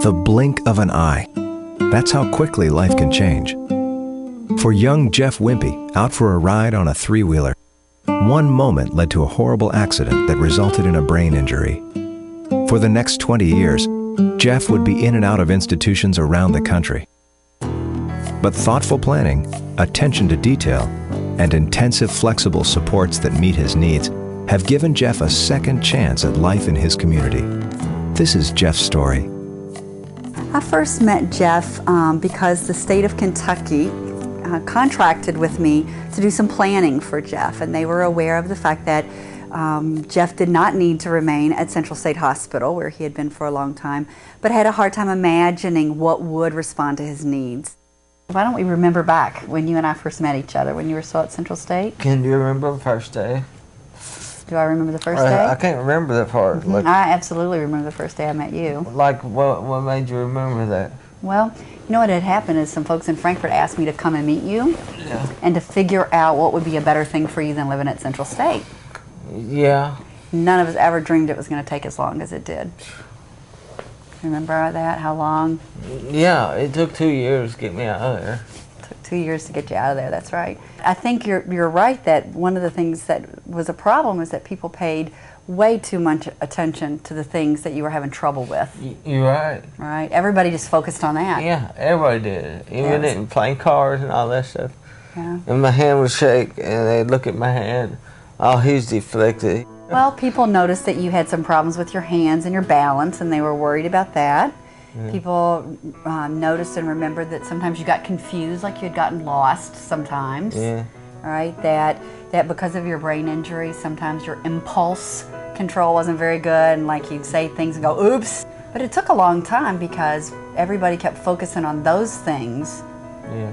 The blink of an eye. That's how quickly life can change. For young Jeff Wimpy, out for a ride on a three-wheeler, one moment led to a horrible accident that resulted in a brain injury. For the next 20 years, Jeff would be in and out of institutions around the country. But thoughtful planning, attention to detail, and intensive flexible supports that meet his needs have given Jeff a second chance at life in his community. This is Jeff's story. I first met Jeff because the state of Kentucky contracted with me to do some planning for Jeff, and they were aware of the fact that Jeff did not need to remain at Central State Hospital, where he had been for a long time, but had a hard time imagining what would respond to his needs. Why don't we remember back when you and I first met each other, when you were still at Central State? Can you remember the first day? Do I remember the first day? I can't remember that part. Like, I absolutely remember the first day I met you. Like, what made you remember that? Well, you know what had happened is some folks in Frankfort asked me to come and meet you, and to figure out what would be a better thing for you than living at Central State. Yeah. None of us ever dreamed it was going to take as long as it did. Remember that? How long? Yeah, it took 2 years to get me out of there. It took 2 years to get you out of there, that's right. I think you're right that one of the things that was a problem is that people paid way too much attention to the things that you were having trouble with. You're right. Right? Everybody just focused on that. Yeah, everybody did. Even in playing cards and all that stuff. Yeah. And my hand would shake, and they'd look at my hand. Oh, he's deflected. Well, people noticed that you had some problems with your hands and your balance, and they were worried about that. Yeah. People noticed and remembered that sometimes you got confused, like you had gotten lost sometimes. Yeah. Right? That because of your brain injury, sometimes your impulse control wasn't very good, and like you'd say things and go, oops. But it took a long time because everybody kept focusing on those things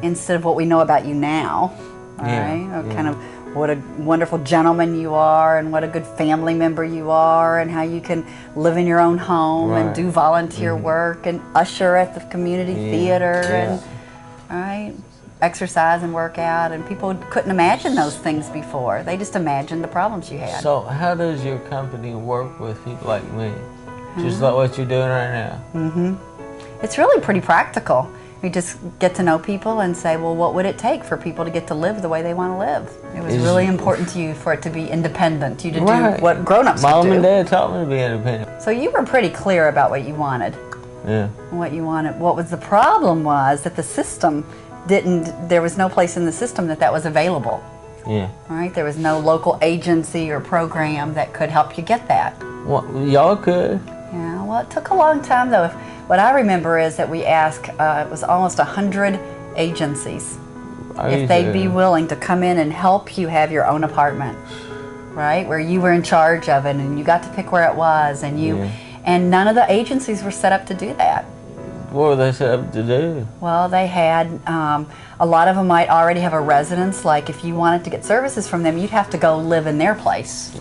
instead of what we know about you now. Right? Kind of what a wonderful gentleman you are, and what a good family member you are, and how you can live in your own home and do volunteer work and usher at the community theater and exercise and work out, and people couldn't imagine those things before. They just imagined the problems you had. So how does your company work with people like me? Just like what you're doing right now? It's really pretty practical. We just get to know people and say, well, what would it take for people to get to live the way they want to live? It was really important to you for it to be independent, you to do what grown-ups would do. Mom and Dad taught me to be independent. So you were pretty clear about what you wanted. Yeah. What you wanted. What was the problem was that the system there was no place in the system that was available. Yeah. Right? There was no local agency or program that could help you get that. Well, y'all could. Yeah, well, it took a long time though. What I remember is that we asked, it was almost 100 agencies if they'd be willing to come in and help you have your own apartment, right? Where you were in charge of it and you got to pick where it was, and and none of the agencies were set up to do that. What were they set up to do? Well, they had, a lot of them might already have a residence, like if you wanted to get services from them, you'd have to go live in their place.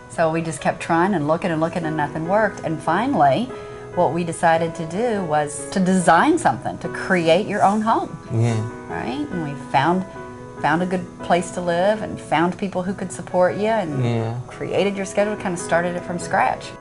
So we just kept trying and looking and nothing worked, and finally, what we decided to do was to design something, to create your own home. Yeah. Right? And we found a good place to live and found people who could support you and created your schedule, kind of started it from scratch.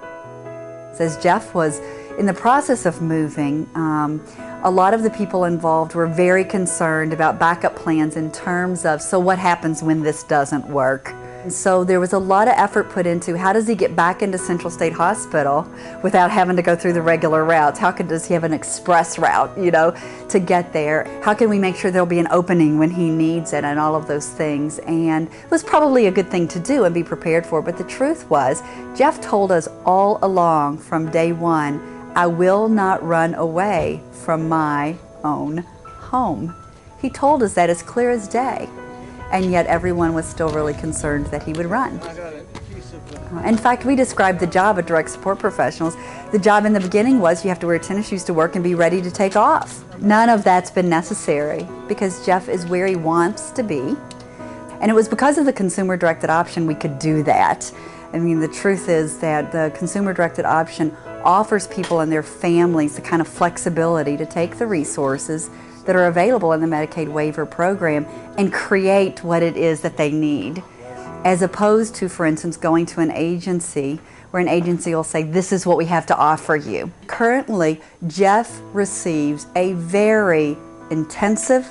As Jeff was in the process of moving, a lot of the people involved were very concerned about backup plans in terms of, so what happens when this doesn't work? So there was a lot of effort put into how does he get back into Central State Hospital without having to go through the regular routes? Does he have an express route, to get there? How can we make sure there'll be an opening when he needs it, and all of those things? And it was probably a good thing to do and be prepared for, but the truth was, Jeff told us all along from day one, I will not run away from my own home. He told us that as clear as day. And yet everyone was still really concerned that he would run. In fact, we described the job of direct support professionals. The job in the beginning was you have to wear tennis shoes to work and be ready to take off. None of that's been necessary because Jeff is where he wants to be. And it was because of the consumer-directed option we could do that. I mean, the truth is that the consumer-directed option offers people and their families the kind of flexibility to take the resources that are available in the Medicaid waiver program and create what it is that they need, as opposed to, for instance, going to an agency where an agency will say, this is what we have to offer you. Currently, Jeff receives a very intensive,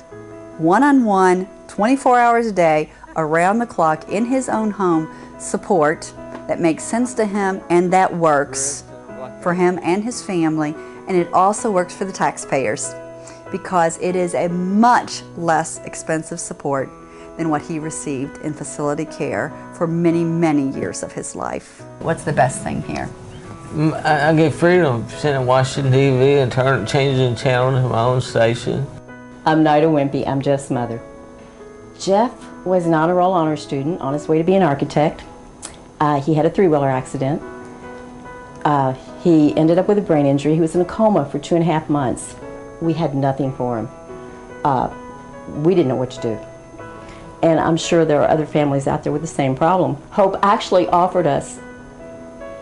one-on-one, 24 hours a day, around the clock, in his own home support that makes sense to him and that works for him and his family, and it also works for the taxpayers because it is a much less expensive support than what he received in facility care for many, many years of his life. What's the best thing here? I get freedom sitting and watching TV and changing the channel to my own station. I'm Nida Wimpy. I'm Jeff's mother. Jeff was an honor roll honor student on his way to be an architect. He had a three-wheeler accident. He ended up with a brain injury. He was in a coma for 2.5 months. We had nothing for him. We didn't know what to do. And I'm sure there are other families out there with the same problem. Hope actually offered us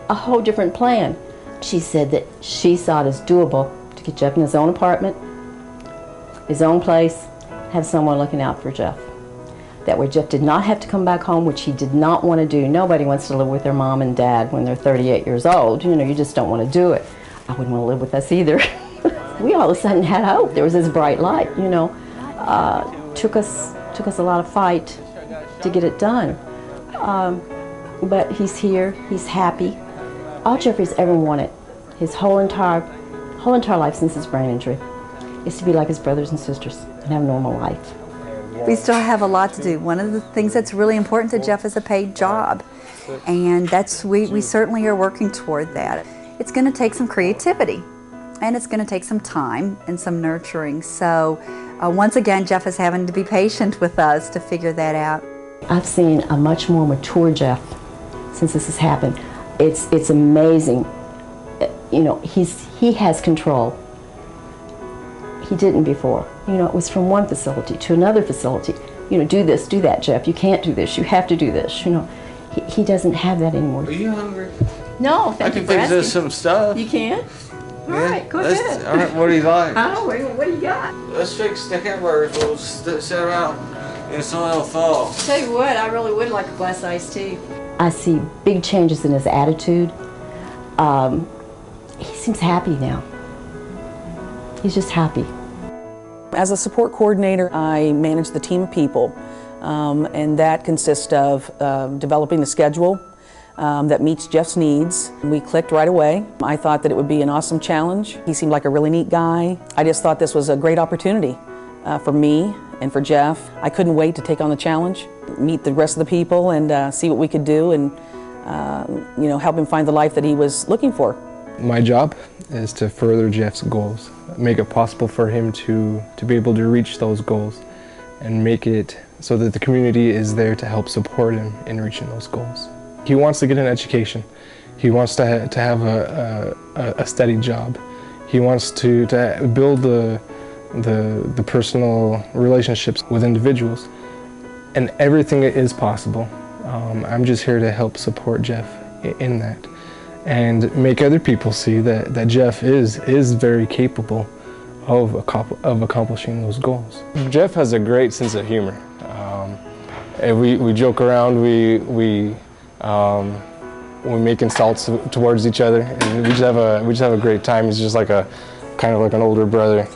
a whole different plan. She said that she saw it as doable to get Jeff in his own apartment, his own place, have someone looking out for Jeff. That way Jeff did not have to come back home, which he did not want to do. Nobody wants to live with their mom and dad when they're 38 years old. You know, you just don't want to do it. I wouldn't want to live with us either. We all of a sudden had hope. There was this bright light, you know. Took us a lot of fight to get it done. But he's here, he's happy. All Jeffrey's ever wanted, his whole entire life since his brain injury, is to be like his brothers and sisters and have a normal life. We still have a lot to do. One of the things that's really important to Jeff is a paid job. And we certainly are working toward that. It's going to take some creativity. And it's going to take some time and some nurturing. So once again, Jeff is having to be patient with us to figure that out. I've seen a much more mature Jeff since this has happened. It's amazing. You know, he has control. He didn't before. You know, it was from one facility to another facility. You know, do this, do that, Jeff. You can't do this. You have to do this. You know, he doesn't have that anymore. Are you hungry? No, thank you for asking. I can fix us some stuff. You can? All right, go ahead. All right, what do you like? What do you got? Let's fix the hamburgers. We'll sit around and so it'll thaw. Tell you what, I really would like a glass of iced tea. I see big changes in his attitude. He seems happy now. He's just happy. As a support coordinator, I manage the team of people, and that consists of developing a schedule that meets Jeff's needs. We clicked right away. I thought that it would be an awesome challenge. He seemed like a really neat guy. I just thought this was a great opportunity for me and for Jeff. I couldn't wait to take on the challenge, meet the rest of the people, and see what we could do, and you know, help him find the life that he was looking for. My job is to further Jeff's goals, make it possible for him to be able to reach those goals, and make it so that the community is there to help support him in reaching those goals. He wants to get an education. He wants to have a steady job. He wants to build the personal relationships with individuals, and everything is possible. I'm just here to help support Jeff in that, and make other people see that Jeff is very capable of accomplishing those goals. Jeff has a great sense of humor. We joke around. We make insults towards each other, and we just have a great time. He's just like kind of like an older brother.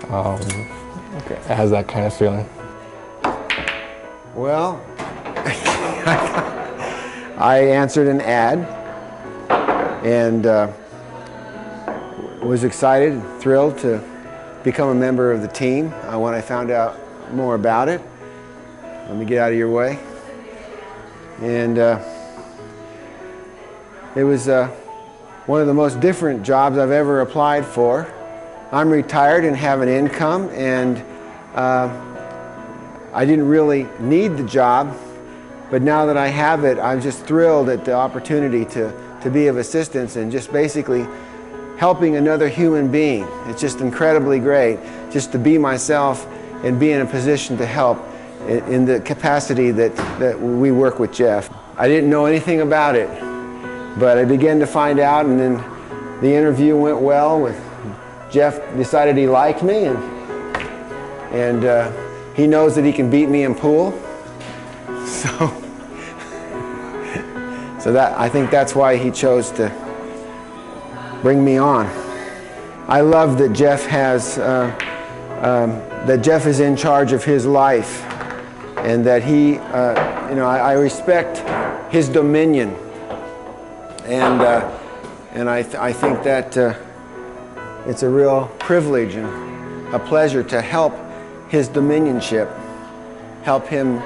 It has that kind of feeling. Well, I answered an ad and was excited, thrilled to become a member of the team when I found out more about it. Let me get out of your way. And it was one of the most different jobs I've ever applied for. I'm retired and have an income, and I didn't really need the job, but now that I have it, I'm just thrilled at the opportunity to be of assistance and just basically helping another human being. It's just incredibly great just to be myself and be in a position to help in the capacity that we work with Jeff. I didn't know anything about it, but I began to find out, and then the interview went well. Jeff decided he liked me, and he knows that he can beat me in pool. So I think that's why he chose to bring me on. I love that Jeff is in charge of his life, and that he, I respect his dominion, and I think that it's a real privilege and a pleasure to help his dominionship, help him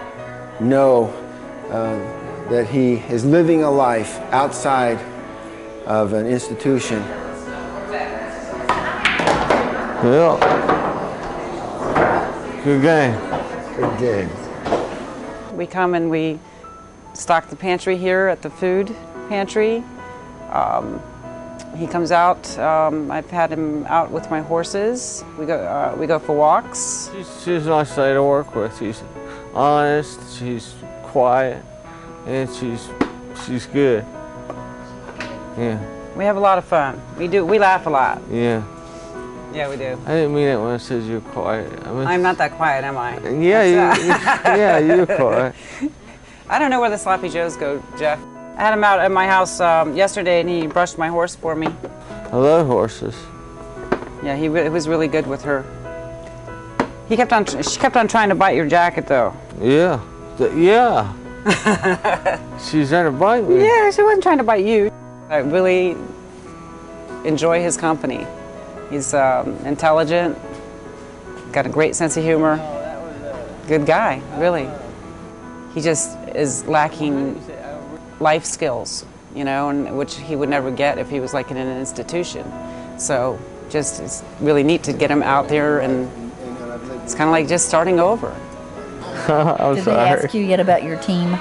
know that he is living a life outside of an institution. Well, good game. Good game. We come and we stock the pantry here at the food pantry. He comes out. I've had him out with my horses. We go for walks. She's a nice lady to work with. She's honest. She's quiet, and she's good. Yeah. We have a lot of fun. We laugh a lot. Yeah. Yeah, we do. I didn't mean it when I said you're quiet. I'm not that quiet, am I? Yeah, you're quiet. I don't know where the Sloppy Joes go, Jeff. I had him out at my house yesterday, and he brushed my horse for me. I love horses. Yeah, he was really good with her. She kept on trying to bite your jacket, though. Yeah. Yeah. She's trying to bite me. Yeah, she wasn't trying to bite you. I really enjoy his company. He's intelligent, got a great sense of humor, good guy, really. He just is lacking life skills, and which he would never get if he was like in an institution. So just it's really neat to get him out there, and it's kind of like just starting over. Did they ask you yet about your team?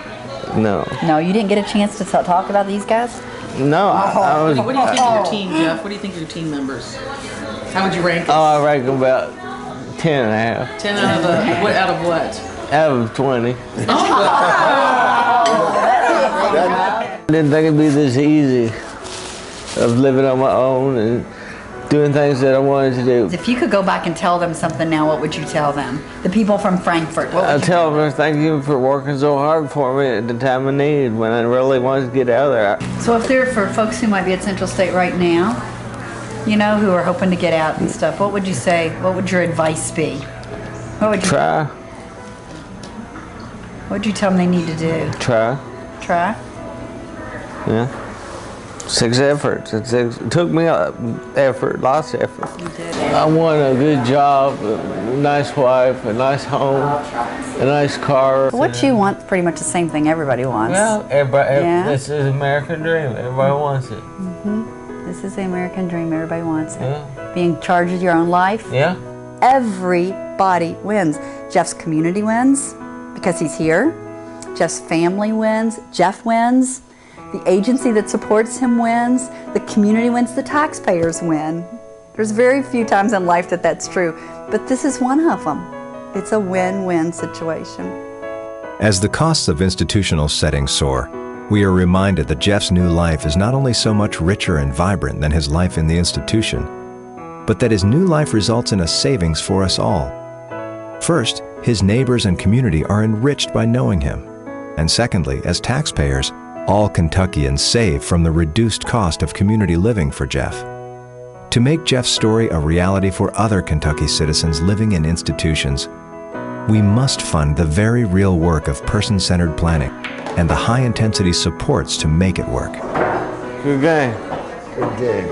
No. No, you didn't get a chance to talk about these guys? No, I was... What do you think of your team, Jeff? What do you think of your team members? How would you rank them? Oh, I rank them about 10 and a half. 10 out of what? Out of what? Out of 20. Oh, I didn't think it'd be this easy of living on my own and doing things that I wanted to do. If you could go back and tell them something now, what would you tell them? The people from Frankfurt, what would I'd tell them thank you for working so hard for me at the time of need when I really wanted to get out of there. So if they're for folks who might be at Central State right now, who are hoping to get out and stuff, what would you say? What would your advice be? What would you try? What would you tell them they need to do? Try. Try? Yeah. 6 efforts. It took me effort, lots of effort. You did. I want a good job, a nice wife, a nice home, a nice car. What you want is pretty much the same thing everybody wants. Well, this is the American dream. Everybody wants it. Mm-hmm. This is the American dream. Everybody wants it. Yeah. Being in charge of your own life. Yeah. Everybody wins. Jeff's community wins because he's here. Jeff's family wins. Jeff wins. The agency that supports him wins. The community wins. The taxpayers win. There's very few times in life that that's true, but this is one of them. It's a win-win situation. As the costs of institutional settings soar, we are reminded that Jeff's new life is not only so much richer and vibrant than his life in the institution, but that his new life results in a savings for us all. First, his neighbors and community are enriched by knowing him. And secondly, as taxpayers, all Kentuckians save from the reduced cost of community living for Jeff. To make Jeff's story a reality for other Kentucky citizens living in institutions, we must fund the very real work of person-centered planning and the high-intensity supports to make it work. Good game. Good game.